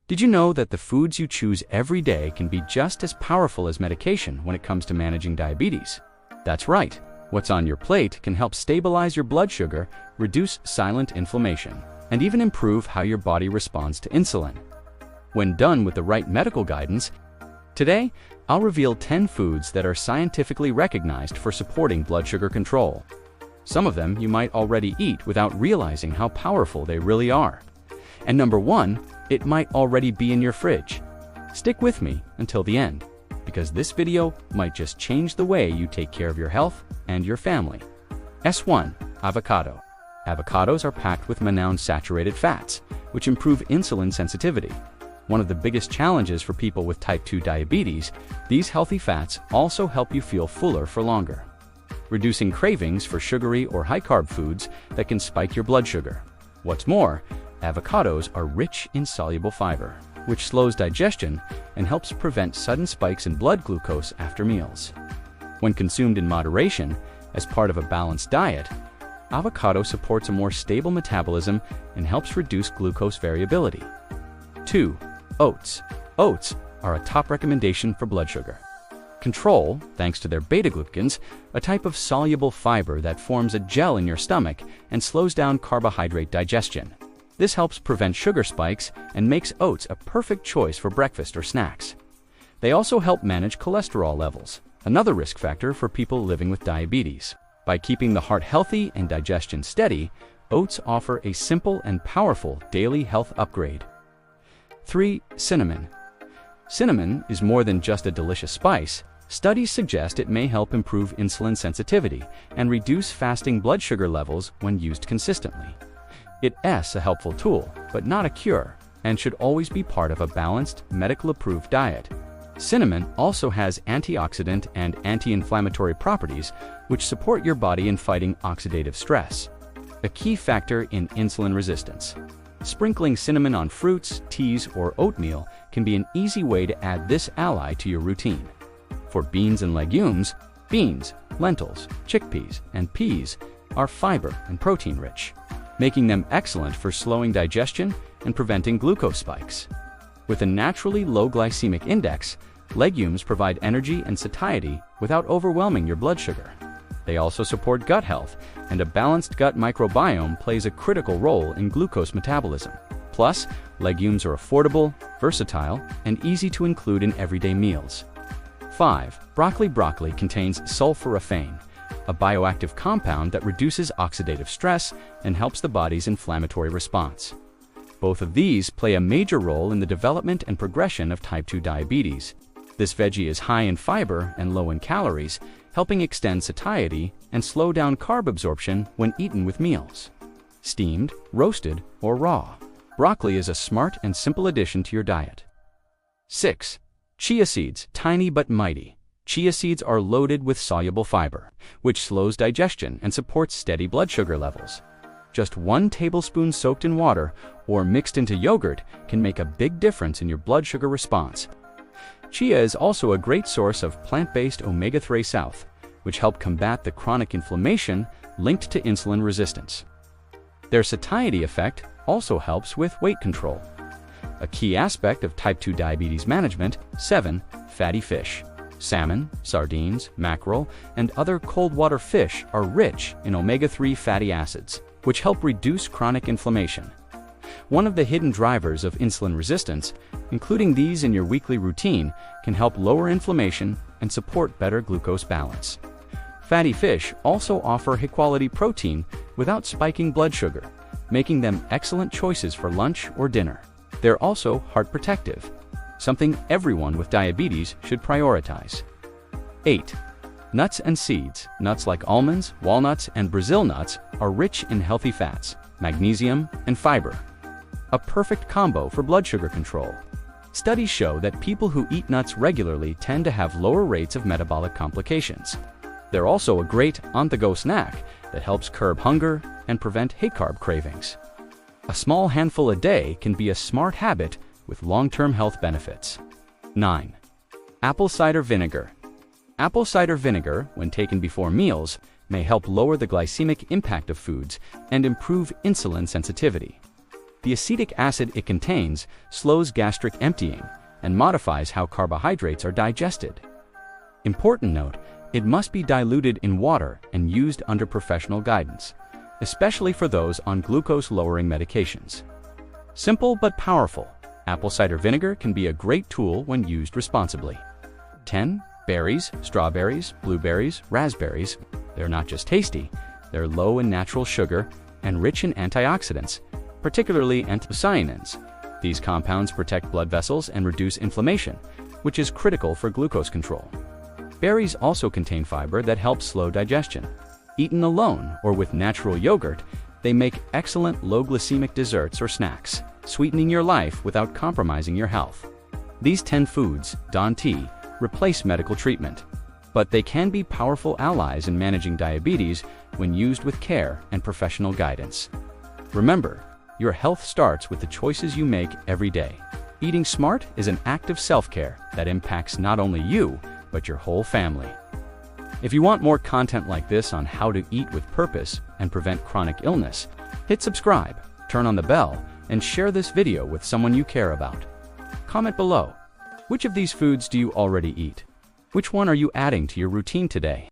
Did you know that the foods you choose every day can be just as powerful as medication when it comes to managing diabetes? That's right. What's on your plate can help stabilize your blood sugar, reduce silent inflammation, and even improve how your body responds to insulin. When done with the right medical guidance, today I'll reveal 10 foods that are scientifically recognized for supporting blood sugar control. Some of them you might already eat without realizing how powerful they really are. And number 1, it might already be in your fridge. Stick with me until the end, because this video might just change the way you take care of your health and your family. S1. Avocado. Avocados are packed with monounsaturated fats, which improve insulin sensitivity. One of the biggest challenges for people with type 2 diabetes, these healthy fats also help you feel fuller for longer, reducing cravings for sugary or high-carb foods that can spike your blood sugar. What's more, avocados are rich in soluble fiber, which slows digestion and helps prevent sudden spikes in blood glucose after meals. When consumed in moderation, as part of a balanced diet, avocado supports a more stable metabolism and helps reduce glucose variability. 2. Oats. Oats are a top recommendation for blood sugar control thanks to their beta-glucans, a type of soluble fiber that forms a gel in your stomach and slows down carbohydrate digestion. This helps prevent sugar spikes and makes oats a perfect choice for breakfast or snacks. They also help manage cholesterol levels, another risk factor for people living with diabetes. By keeping the heart healthy and digestion steady, oats offer a simple and powerful daily health upgrade. 3. Cinnamon. Cinnamon is more than just a delicious spice. Studies suggest it may help improve insulin sensitivity and reduce fasting blood sugar levels when used consistently. It's a helpful tool, but not a cure, and should always be part of a balanced, medical-approved diet. Cinnamon also has antioxidant and anti-inflammatory properties, which support your body in fighting oxidative stress, a key factor in insulin resistance. Sprinkling cinnamon on fruits, teas, or oatmeal can be an easy way to add this ally to your routine. For beans and legumes, beans, lentils, chickpeas, and peas are fiber and protein-rich, making them excellent for slowing digestion and preventing glucose spikes. With a naturally low glycemic index, legumes provide energy and satiety without overwhelming your blood sugar. They also support gut health, and a balanced gut microbiome plays a critical role in glucose metabolism. Plus, legumes are affordable, versatile, and easy to include in everyday meals. 5. Broccoli. Broccoli contains sulforaphane, a bioactive compound that reduces oxidative stress and helps the body's inflammatory response. Both of these play a major role in the development and progression of type 2 diabetes. This veggie is high in fiber and low in calories, helping extend satiety and slow down carb absorption when eaten with meals. Steamed, roasted, or raw, broccoli is a smart and simple addition to your diet. 6. Chia seeds. Tiny but mighty. Chia seeds are loaded with soluble fiber, which slows digestion and supports steady blood sugar levels. Just 1 tablespoon soaked in water or mixed into yogurt can make a big difference in your blood sugar response. Chia is also a great source of plant-based omega-3, which help combat the chronic inflammation linked to insulin resistance. Their satiety effect also helps with weight control, a key aspect of type 2 diabetes management. 7. Fatty fish. Salmon, sardines, mackerel, and other cold water fish are rich in omega-3 fatty acids, which help reduce chronic inflammation. One of the hidden drivers of insulin resistance, including these in your weekly routine, can help lower inflammation and support better glucose balance. Fatty fish also offer high-quality protein without spiking blood sugar, making them excellent choices for lunch or dinner. They're also heart protective, something everyone with diabetes should prioritize. 8. Nuts and seeds. Nuts like almonds, walnuts, and Brazil nuts are rich in healthy fats, magnesium, and fiber, a perfect combo for blood sugar control. Studies show that people who eat nuts regularly tend to have lower rates of metabolic complications. They're also a great on-the-go snack that helps curb hunger and prevent high-carb cravings. A small handful a day can be a smart habit with long-term health benefits. 9. Apple cider vinegar. Apple cider vinegar, when taken before meals, may help lower the glycemic impact of foods and improve insulin sensitivity. The acetic acid it contains slows gastric emptying and modifies how carbohydrates are digested. Important note, it must be diluted in water and used under professional guidance, especially for those on glucose-lowering medications. Simple but powerful, apple cider vinegar can be a great tool when used responsibly. 10. Berries, strawberries, blueberries, raspberries. They're not just tasty, they're low in natural sugar and rich in antioxidants, particularly anthocyanins. These compounds protect blood vessels and reduce inflammation, which is critical for glucose control. Berries also contain fiber that helps slow digestion. Eaten alone or with natural yogurt, they make excellent low-glycemic desserts or snacks, sweetening your life without compromising your health. These 10 foods, Dawn Tea, replace medical treatment, but they can be powerful allies in managing diabetes when used with care and professional guidance. Remember, your health starts with the choices you make every day. Eating smart is an act of self-care that impacts not only you, but your whole family. If you want more content like this on how to eat with purpose and prevent chronic illness, hit subscribe, turn on the bell, and share this video with someone you care about. Comment below. Which of these foods do you already eat? Which one are you adding to your routine today?